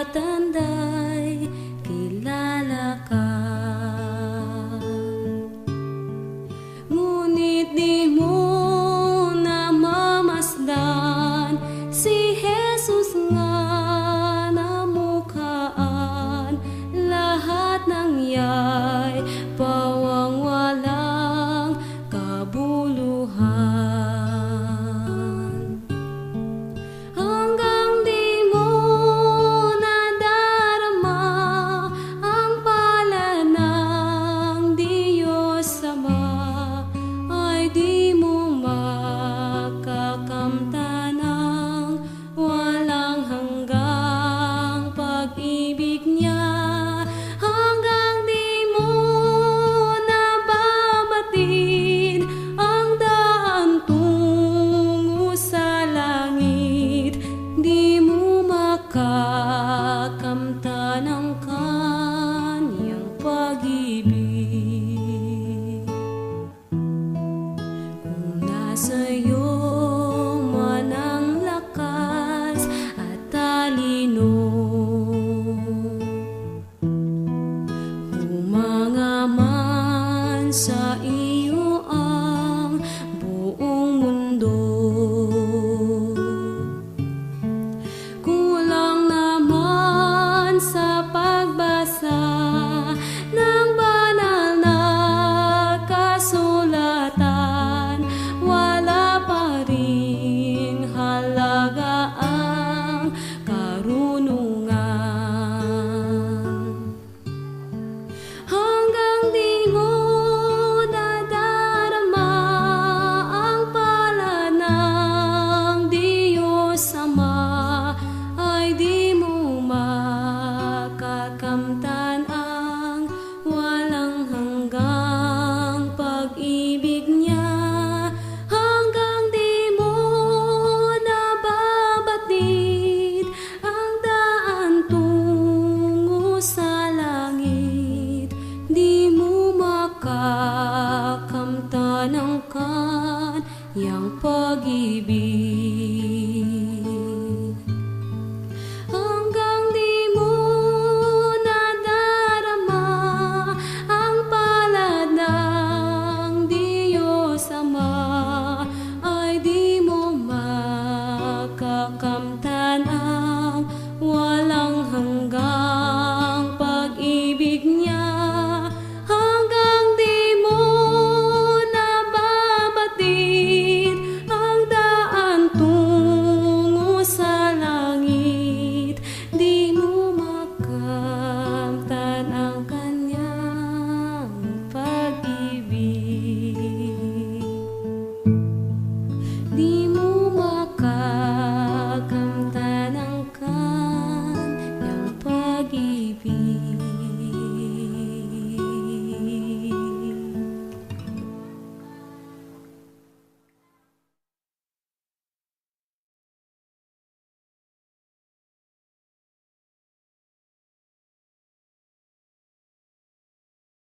tumatanda'y kilala ka. Ngunit di mo namamasdan si Jesus nga namukhaan. Lahat ng iya'y pawang walang kabuluhan. Hanggang di mo nadarama ang pala ng Diyos Ama, ay di mo makakamtan ang walang hanggang pag-ibig niya. Hanggang di mo nababatid ang daan tungo sa langit, di mo makakamtan ang kanyang pag-ibig. Kung nasa'yo man ang lakas at talino, humanga man sa iyo ang buong mundo, kulang naman sa pagbasa ng banal na kasulatan, wala pa ring halaga ang karunungan. Hanggang di mo nadarama ang pala ng Diyos Ama, ay di mo makakamtan ang walang hanggang pag-ibig niya. Hanggang di mo nababatid ang daan tungo sa langit, di mo makakamtan ang kanyang pag-ibig. Hanggang di mo nadarama ang palad ng Diyos Ama, ay di mo makakamtan ang walang hanggan